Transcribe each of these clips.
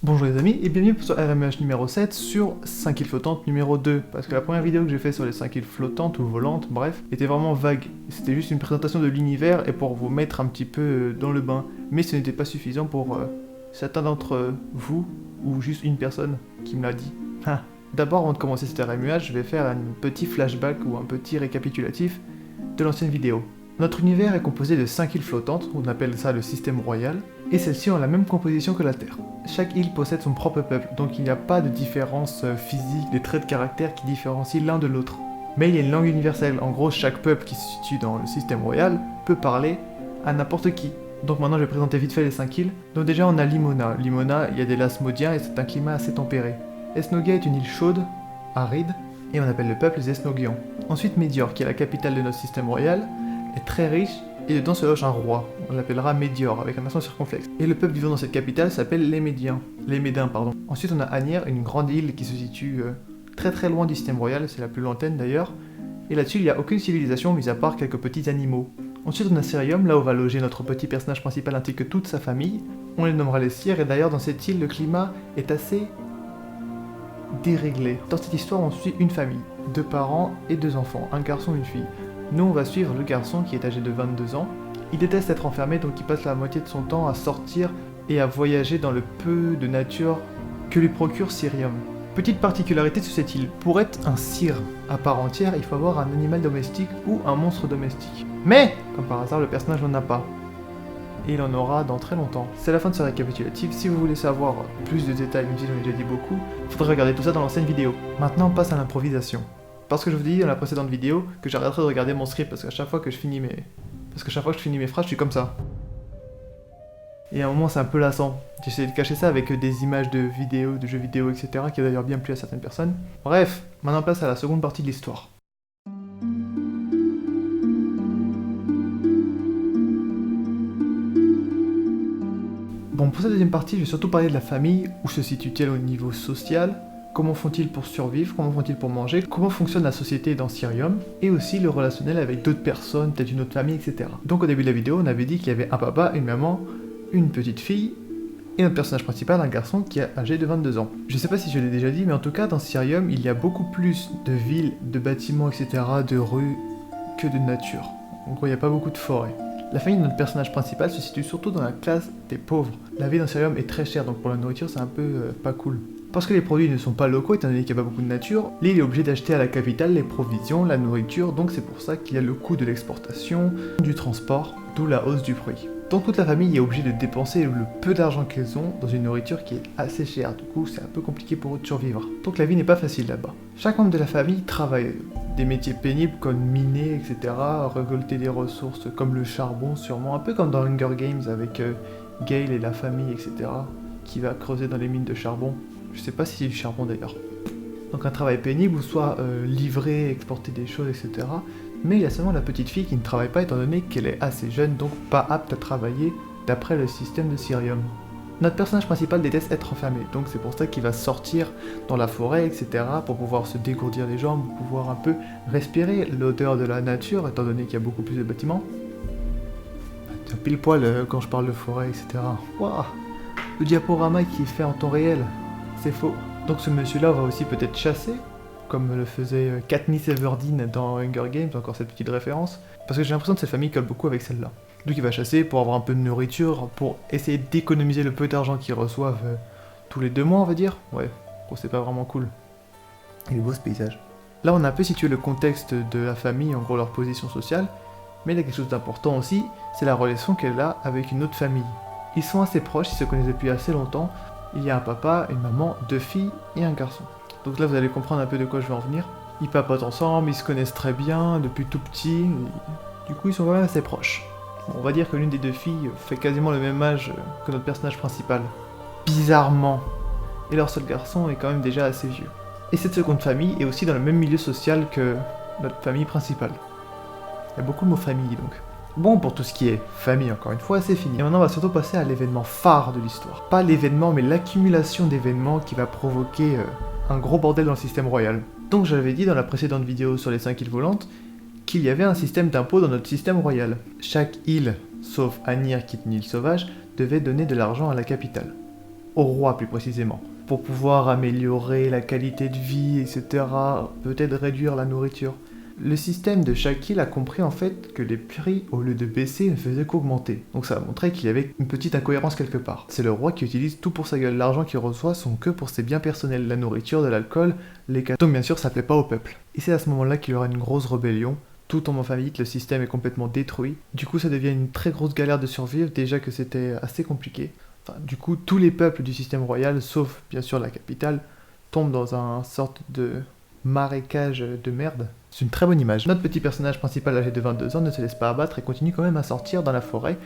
Bonjour les amis et bienvenue sur RMH numéro 7 sur 5 îles flottantes numéro 2 parce que la première vidéo que j'ai fait sur les 5 îles flottantes ou volantes, bref, était vraiment vague. C'était juste une présentation de l'univers et pour vous mettre un petit peu dans le bain. Mais ce n'était pas suffisant pour certains d'entre vous ou juste une personne qui me l'a dit. D'abord avant de commencer cet RMH, je vais faire un petit flashback ou un petit récapitulatif de l'ancienne vidéo. Notre univers est composé de 5 îles flottantes, on appelle ça le système royal, et celles-ci ont la même composition que la Terre. Chaque île possède son propre peuple, donc il n'y a pas de différence physique, des traits de caractère qui différencient l'un de l'autre. Mais il y a une langue universelle, en gros chaque peuple qui se situe dans le système royal peut parler à n'importe qui. Donc maintenant je vais présenter vite fait les 5 îles. Donc déjà on a Limona. Limona, il y a des lasmodiens et c'est un climat assez tempéré. Esnogia est une île chaude, aride, et on appelle le peuple les Esnogians. Ensuite Médior, qui est la capitale de notre système royal, est très riche et dedans se loge un roi, on l'appellera Médior avec un accent circonflexe. Et le peuple vivant dans cette capitale s'appelle les Médins. Ensuite on a Asnières, une grande île qui se situe très loin du système royal, c'est la plus lointaine d'ailleurs. Et là-dessus il n'y a aucune civilisation mis à part quelques petits animaux. Ensuite on a Cerium, là où va loger notre petit personnage principal ainsi que toute sa famille. On les nommera les Sires et d'ailleurs dans cette île le climat est assez déréglé. Dans cette histoire on suit une famille, 2 parents et 2 enfants, un garçon et une fille. Nous, on va suivre le garçon qui est âgé de 22 ans. Il déteste être enfermé, donc il passe la moitié de son temps à sortir et à voyager dans le peu de nature que lui procure Cerium. Petite particularité sur cette île, pour être un sire à part entière, il faut avoir un animal domestique ou un monstre domestique. Mais, comme par hasard, le personnage n'en a pas. Et il en aura dans très longtemps. C'est la fin de ce récapitulatif. Si vous voulez savoir plus de détails, même si j'en ai déjà dit beaucoup, il faudrait regarder tout ça dans l'ancienne vidéo. Maintenant, on passe à l'improvisation. Parce que je vous ai dit dans la précédente vidéo que j'arrêterai de regarder mon script parce qu'à chaque fois que je finis mes phrases, je suis comme ça. Et à un moment c'est un peu lassant. J'essaie de cacher ça avec des images de vidéos, de jeux vidéo, etc. qui a d'ailleurs bien plu à certaines personnes. Bref, maintenant on passe à la seconde partie de l'histoire. Bon, pour cette deuxième partie, je vais surtout parler de la famille, où se situe-t-elle au niveau social. Comment font-ils pour survivre? Comment font-ils pour manger? Comment fonctionne la société dans Cerium? Et aussi le relationnel avec d'autres personnes, peut-être une autre famille, etc. Donc au début de la vidéo, on avait dit qu'il y avait un papa, une maman, une petite fille, et notre personnage principal, un garçon qui est âgé de 22 ans. Je sais pas si je l'ai déjà dit, mais en tout cas, dans Cerium, il y a beaucoup plus de villes, de bâtiments, etc., de rues, que de nature. En gros, il n'y a pas beaucoup de forêts. La famille de notre personnage principal se situe surtout dans la classe des pauvres. La vie dans Cerium est très chère, donc pour la nourriture, c'est un peu pas cool. Parce que les produits ne sont pas locaux, étant donné qu'il n'y a pas beaucoup de nature, l'île est obligée d'acheter à la capitale les provisions, la nourriture, donc c'est pour ça qu'il y a le coût de l'exportation, du transport, d'où la hausse du prix. Donc toute la famille est obligée de dépenser le peu d'argent qu'ils ont dans une nourriture qui est assez chère, du coup c'est un peu compliqué pour eux de survivre. Donc la vie n'est pas facile là-bas. Chaque membre de la famille travaille, des métiers pénibles comme miner, etc., récolter des ressources comme le charbon sûrement, un peu comme dans Hunger Games avec Gale et la famille, etc., qui va creuser dans les mines de charbon. Je sais pas si c'est du charbon d'ailleurs. Donc un travail pénible, ou soit livrer, exporter des choses, etc. Mais il y a seulement la petite fille qui ne travaille pas étant donné qu'elle est assez jeune, donc pas apte à travailler d'après le système de Cerium. Notre personnage principal déteste être enfermé, donc c'est pour ça qu'il va sortir dans la forêt, etc. pour pouvoir se dégourdir les jambes, pour pouvoir un peu respirer l'odeur de la nature, étant donné qu'il y a beaucoup plus de bâtiments. Tiens, pile poil quand je parle de forêt, etc. Waouh, le diaporama qui est fait en temps réel. C'est faux. Donc ce monsieur-là va aussi peut-être chasser, comme le faisait Katniss Everdeen dans Hunger Games, encore cette petite référence, parce que j'ai l'impression que cette famille colle beaucoup avec celle-là. Donc il va chasser pour avoir un peu de nourriture, pour essayer d'économiser le peu d'argent qu'ils reçoivent tous les 2 mois, on va dire. Ouais, bon, c'est pas vraiment cool. Il est beau ce paysage. Là on a un peu situé le contexte de la famille, en gros leur position sociale, mais il y a quelque chose d'important aussi, c'est la relation qu'elle a avec une autre famille. Ils sont assez proches, ils se connaissent depuis assez longtemps. Il y a un papa, une maman, 2 filles et un garçon. Donc là vous allez comprendre un peu de quoi je veux en venir. Ils papotent ensemble, ils se connaissent très bien depuis tout petit, du coup ils sont quand même assez proches. Bon, on va dire que l'une des 2 filles fait quasiment le même âge que notre personnage principal. Bizarrement. Et leur seul garçon est quand même déjà assez vieux. Et cette seconde famille est aussi dans le même milieu social que notre famille principale. Il y a beaucoup de mots famille donc. Bon, pour tout ce qui est famille, encore une fois, c'est fini. Et maintenant, on va surtout passer à l'événement phare de l'histoire. Pas l'événement, mais l'accumulation d'événements qui va provoquer un gros bordel dans le système royal. Donc, j'avais dit dans la précédente vidéo sur les 5 îles volantes qu'il y avait un système d'impôt dans notre système royal. Chaque île, sauf Asnières qui est une île sauvage, devait donner de l'argent à la capitale. au roi plus précisément, pour pouvoir améliorer la qualité de vie, etc., peut-être réduire la nourriture. Le système de chaque île a compris en fait que les prix, au lieu de baisser, ne faisaient qu'augmenter. Donc ça a montré qu'il y avait une petite incohérence quelque part. C'est le roi qui utilise tout pour sa gueule. L'argent qu'il reçoit sont que pour ses biens personnels, la nourriture, de l'alcool, les cadeaux. Donc bien sûr ça plaît pas au peuple. Et c'est à ce moment-là qu'il y aura une grosse rébellion. Tout tombe en faillite, le système est complètement détruit. Du coup ça devient une très grosse galère de survivre, déjà que c'était assez compliqué. Enfin, du coup tous les peuples du système royal, sauf bien sûr la capitale, tombent dans un sorte de marécage de merde. C'est une très bonne image. Notre petit personnage principal âgé de 22 ans ne se laisse pas abattre et continue quand même à sortir dans la forêt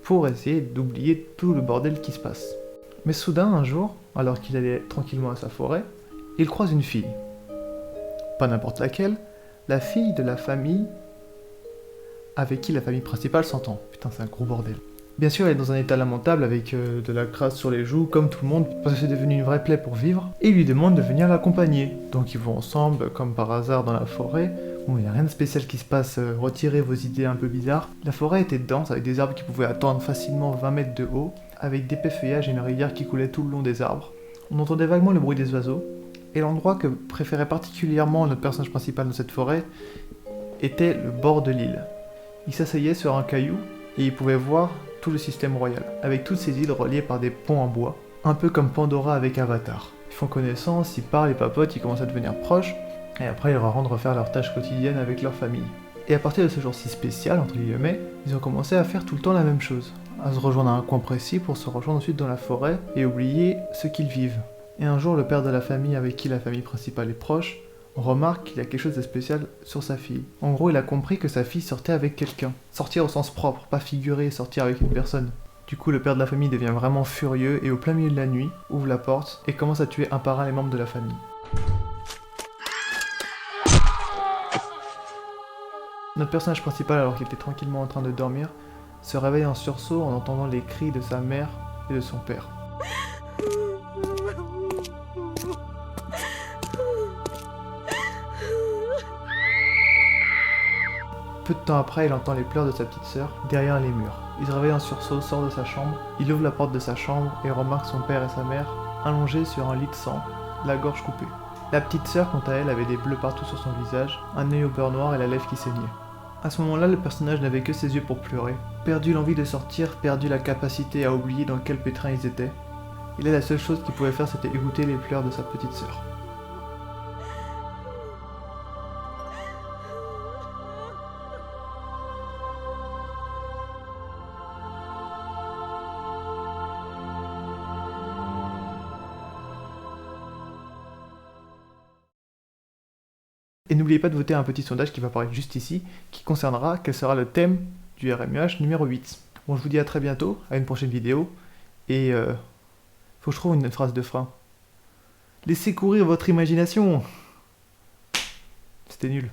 pour essayer d'oublier tout le bordel qui se passe. Mais soudain, un jour, alors qu'il allait tranquillement à sa forêt, il croise une fille. Pas n'importe laquelle, la fille de la famille avec qui la famille principale s'entend. Putain, c'est un gros bordel. Bien sûr, elle est dans un état lamentable avec de la crasse sur les joues, comme tout le monde, parce que c'est devenu une vraie plaie pour vivre, et il lui demande de venir l'accompagner. Donc ils vont ensemble, comme par hasard, dans la forêt. Bon, il n'y a rien de spécial qui se passe, retirez vos idées un peu bizarres. La forêt était dense, avec des arbres qui pouvaient atteindre facilement 20 mètres de haut, avec d'épais feuillages et une rivière qui coulait tout le long des arbres. On entendait vaguement le bruit des oiseaux, et l'endroit que préférait particulièrement notre personnage principal dans cette forêt était le bord de l'île. Il s'asseyait sur un caillou, et il pouvait voir tout le système royal, avec toutes ces îles reliées par des ponts en bois, un peu comme Pandora avec Avatar. Ils font connaissance, ils parlent, ils papotent, ils commencent à devenir proches, et après ils rentrent faire leurs tâches quotidiennes avec leur famille. Et à partir de ce jour si spécial, entre guillemets, ils ont commencé à faire tout le temps la même chose, à se rejoindre à un coin précis pour se rejoindre ensuite dans la forêt et oublier ce qu'ils vivent. Et un jour, le père de la famille avec qui la famille principale est proche, remarque qu'il y a quelque chose de spécial sur sa fille. En gros, il a compris que sa fille sortait avec quelqu'un. Sortir au sens propre, pas figuré, sortir avec une personne. Du coup, le père de la famille devient vraiment furieux et au plein milieu de la nuit, ouvre la porte et commence à tuer un par un les membres de la famille. Notre personnage principal, alors qu'il était tranquillement en train de dormir, se réveille en sursaut en entendant les cris de sa mère et de son père. Peu de temps après, il entend les pleurs de sa petite sœur derrière les murs. Il se réveille en sursaut, sort de sa chambre, il ouvre la porte de sa chambre et remarque son père et sa mère allongés sur un lit de sang, la gorge coupée. La petite sœur, quant à elle, avait des bleus partout sur son visage, un œil au beurre noir et la lèvre qui saignait. À ce moment-là, le personnage n'avait que ses yeux pour pleurer, perdu l'envie de sortir, perdu la capacité à oublier dans quel pétrin ils étaient. Et là, la seule chose qu'il pouvait faire, c'était écouter les pleurs de sa petite sœur. Et n'oubliez pas de voter un petit sondage qui va apparaître juste ici, qui concernera quel sera le thème du RMUH numéro 8. Bon, je vous dis à très bientôt, à une prochaine vidéo, et faut que je trouve une phrase de frein. Laissez courir votre imagination. C'était nul.